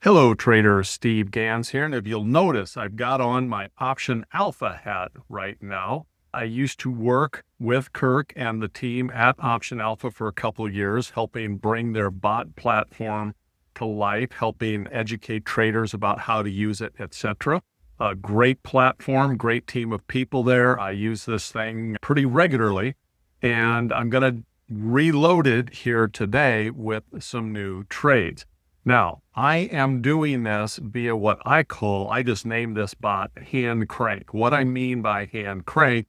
Hello, trader. Steve Gans here. And if you'll notice, I've got on my Option Alpha hat right now. I used to work with Kirk and the team at Option Alpha for a couple of years, helping bring their bot platform to life, helping educate traders about how to use it, etc. A great platform, great team of people there. I use this thing pretty regularly, and I'm going to reload it here today with some new trades. Now, I am doing this via what I just named this bot hand crank. What I mean by hand crank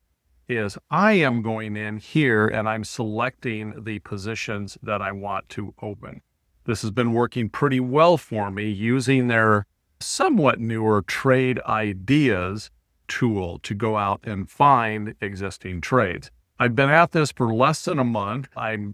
is I am going in here and I'm selecting the positions that I want to open. This has been working pretty well for me using their somewhat newer trade ideas tool to go out and find existing trades. I've been at this for less than a month.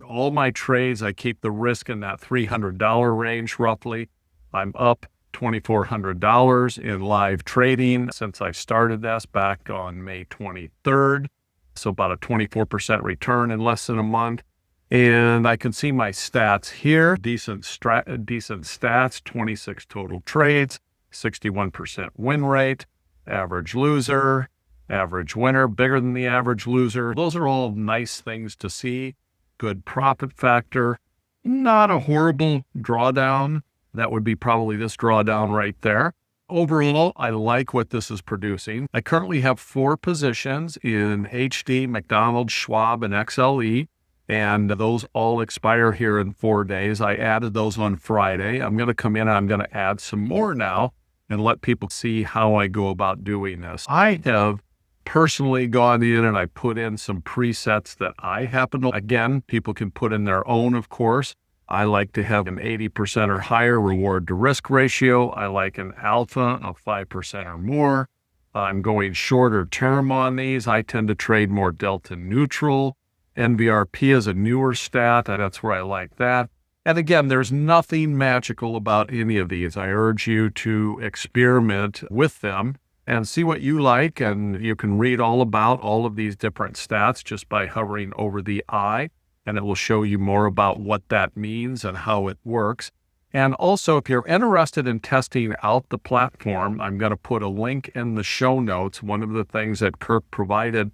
All my trades, I keep the risk in that $300 range roughly. I'm up $2,400 in live trading since I started this back on May 23rd. So about a 24% return in less than a month. And I can see my stats here. Decent stats, 26 total trades, 61% win rate, average loser, average winner, bigger than the average loser. Those are all nice things to see. Good profit factor, not a horrible drawdown. That would be probably this drawdown right there. Overall, I like what this is producing. I currently have 4 positions in HD, McDonald's, Schwab, and XLE, and those all expire here in 4 days. I added those on Friday. I'm going to come in and I'm going to add some more now and let people see how I go about doing this. I have personally gone in and I put in some presets that I happen to, again, people can put in their own, of course. I like to have an 80% or higher reward to risk ratio. I like an alpha of 5% or more. I'm going shorter term on these. I tend to trade more delta neutral. NVRP is a newer stat, and that's where I like that. And again, there's nothing magical about any of these. I urge you to experiment with them and see what you like. And you can read all about all of these different stats just by hovering over the eye, and it will show you more about what that means and how it works. And also, if you're interested in testing out the platform, I'm going to put a link in the show notes. One of the things that Kirk provided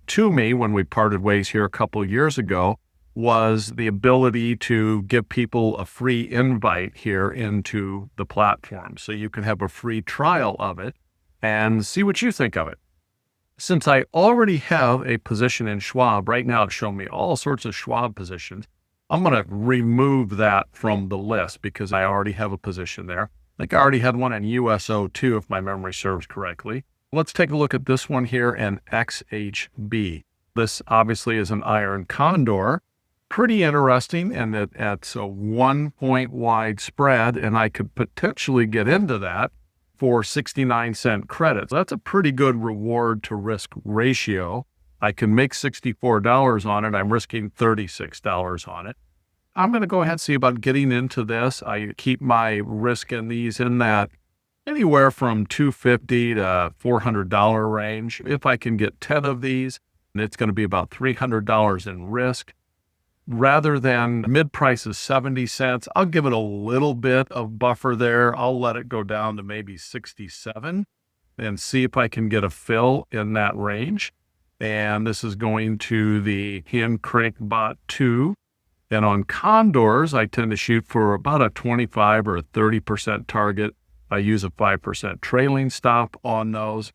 to me when we parted ways here a couple of years ago was the ability to give people a free invite here into the platform. So you can have a free trial of it and see what you think of it. Since I already have a position in Schwab, right now it's showing me all sorts of Schwab positions. I'm going to remove that from the list because I already have a position there. I think I already had one in USO too, if my memory serves correctly. Let's take a look at this one here in XHB. This obviously is an iron condor. Pretty interesting, and it's a 1-point wide spread, and I could potentially get into that for 69-cent credits. That's a pretty good reward to risk ratio. I can make $64 on it. I'm risking $36 on it. I'm going to go ahead and see about getting into this. I keep my risk in these in that anywhere from $250 to $400 range. If I can get 10 of these, it's going to be about $300 in risk. Rather than mid price is 70 cents, I'll give it a little bit of buffer there. I'll let it go down to maybe 67 and see if I can get a fill in that range. And this is going to the hand crank bot 2. And on condors, I tend to shoot for about a 25 or a 30% target. I use a 5% trailing stop on those.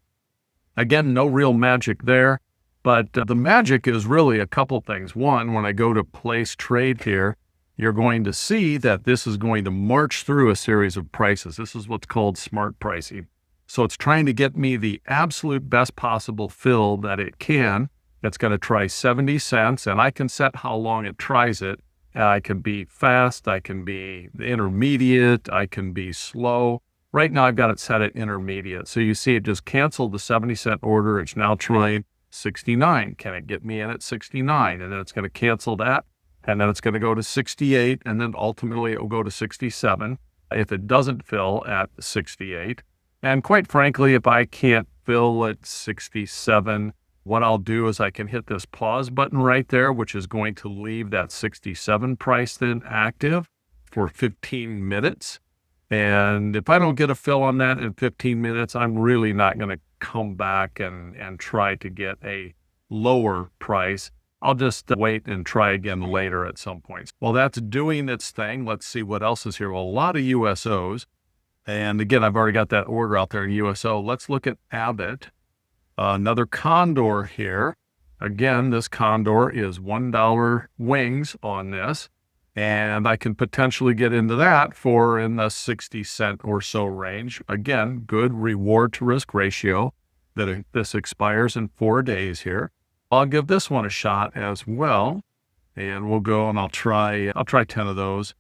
Again, no real magic there. But the magic is really a couple things. One, when I go to place trade here, you're going to see that this is going to march through a series of prices. This is what's called smart pricing. So it's trying to get me the absolute best possible fill that it can. It's going to try 70 cents, and I can set how long it tries it. I can be fast, I can be intermediate, I can be slow. Right now I've got it set at intermediate. So you see it just canceled the 70-cent order. It's now trying 69. Can it get me in at 69? And then it's going to cancel that. And then it's going to go to 68. And then ultimately it will go to 67 if it doesn't fill at 68. And quite frankly, if I can't fill at 67, what I'll do is I can hit this pause button right there, which is going to leave that 67 price then active for 15 minutes. And if I don't get a fill on that in 15 minutes, I'm really not going to come back and try to get a lower price. I'll just wait and try again later at some point. Well, that's doing its thing. Let's see what else is here. Well, a lot of USOs. And again, I've already got that order out there in USO. Let's look at Abbott. Another Condor here. Again, this Condor is $1 wings on this. And I can potentially get into that for in the 60 cent or so range. Again, good reward to risk ratio that this expires in 4 days here. I'll give this one a shot as well. And we'll go and I'll try 10 of those.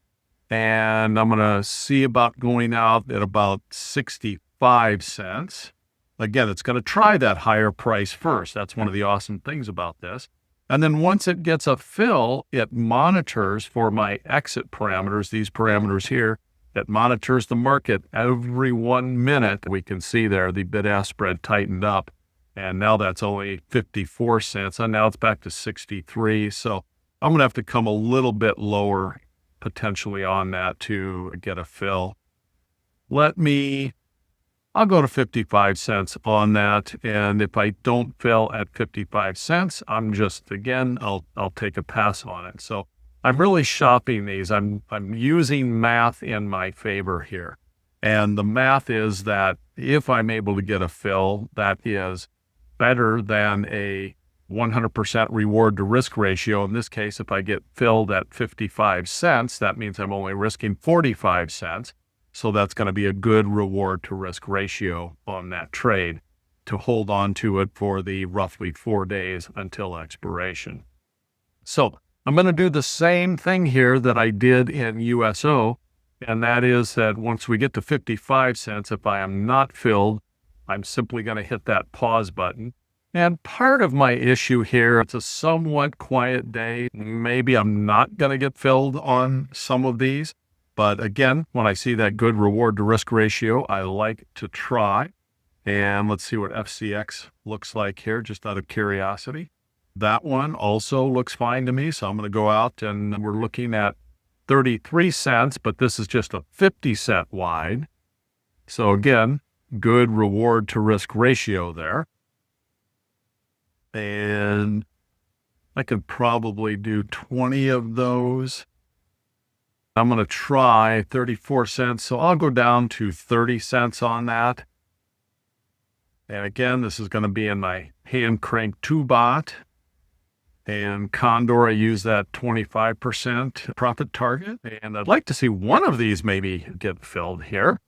And I'm going to see about going out at about 65 cents. Again, it's going to try that higher price first. That's one of the awesome things about this. And then once it gets a fill, it monitors for my exit parameters, these parameters here. It monitors the market every 1 minute. We can see there the bid-ask spread tightened up. And now that's only 54 cents. And now it's back to 63. So I'm going to have to come a little bit lower potentially on that to get a fill. I'll go to 55 cents on that. And if I don't fill at 55 cents, I'm just, again, I'll take a pass on it. So I'm really shopping these. I'm using math in my favor here. And the math is that if I'm able to get a fill, that is better than a 100% reward to risk ratio. In this case, if I get filled at 55 cents, that means I'm only risking 45 cents. So that's going to be a good reward to risk ratio on that trade to hold on to it for the roughly 4 days until expiration. So I'm going to do the same thing here that I did in USO. And that is that once we get to 55 cents, if I am not filled, I'm simply going to hit that pause button. And part of my issue here, it's a somewhat quiet day. Maybe I'm not going to get filled on some of these. But again, when I see that good reward to risk ratio, I like to try. And let's see what FCX looks like here, just out of curiosity. That one also looks fine to me. So I'm going to go out and we're looking at 33 cents, but this is just a 50 cent wide. So again, good reward to risk ratio there. And I could probably do 20 of those. I'm going to try 34 cents. So I'll go down to 30 cents on that. And again, this is going to be in my hand crank 2-bot. And Condor, I use that 25% profit target. And I'd like to see one of these maybe get filled here.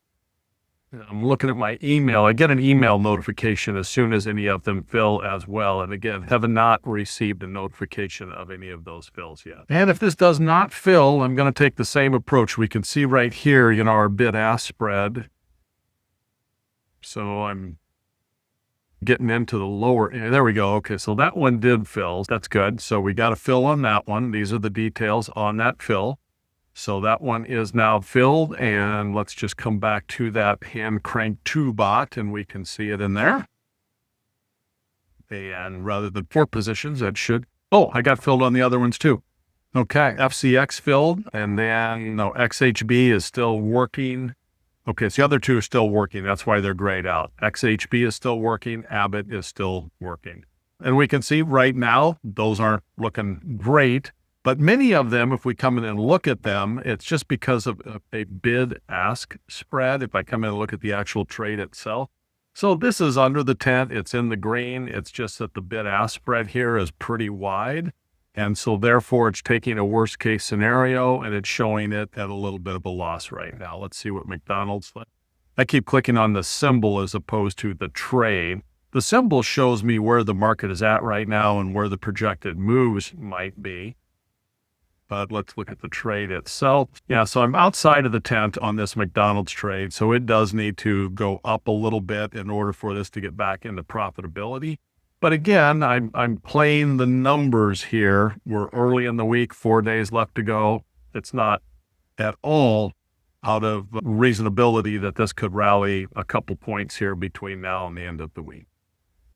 I'm looking at my email. I get an email notification as soon as any of them fill as well. And again, have not received a notification of any of those fills yet. And if this does not fill, I'm going to take the same approach. We can see right here, our bid-ask spread. So I'm getting into the lower, there we go. Okay, so that one did fill. That's good. So we got a fill on that one. These are the details on that fill. So that one is now filled, and let's just come back to that hand crank 2-bot, and we can see it in there. And rather than 4 positions, that should, I got filled on the other ones too. Okay, FCX filled, and then XHB is still working. Okay, so the other two are still working. That's why they're grayed out. XHB is still working. Abbott is still working. And we can see right now, those aren't looking great. But many of them, if we come in and look at them, it's just because of a bid-ask spread, if I come in and look at the actual trade itself. So this is under the tent. It's in the green. It's just that the bid-ask spread here is pretty wide. And so therefore, it's taking a worst-case scenario, and it's showing it at a little bit of a loss right now. Let's see what McDonald's like. I keep clicking on the symbol as opposed to the trade. The symbol shows me where the market is at right now and where the projected moves might be. But let's look at the trade itself. Yeah, so I'm outside of the tent on this McDonald's trade. So it does need to go up a little bit in order for this to get back into profitability. But again, I'm playing the numbers here. We're early in the week, 4 days left to go. It's not at all out of reasonability that this could rally a couple points here between now and the end of the week.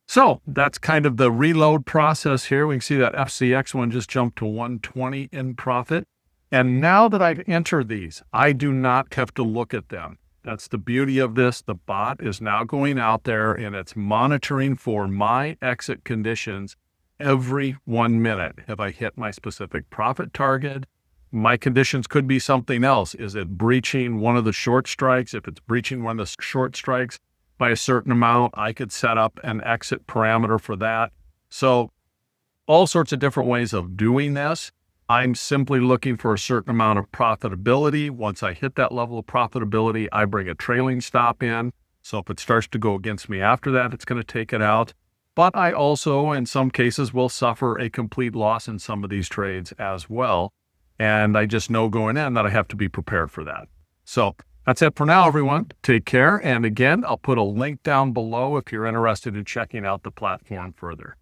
So that's kind of the reload process here. We can see that FCX one just jumped to 120 in profit. And now that I've entered these, I do not have to look at them. That's the beauty of this. The bot is now going out there and it's monitoring for my exit conditions every 1 minute. Have I hit my specific profit target? My conditions could be something else. Is it breaching one of the short strikes? If it's breaching one of the short strikes by a certain amount, I could set up an exit parameter for that. So all sorts of different ways of doing this. I'm simply looking for a certain amount of profitability. Once I hit that level of profitability, I bring a trailing stop in. So if it starts to go against me after that, it's going to take it out. But I also, in some cases, will suffer a complete loss in some of these trades as well. And I just know going in that I have to be prepared for that. So that's it for now, everyone. Take care. And again, I'll put a link down below if you're interested in checking out the platform further.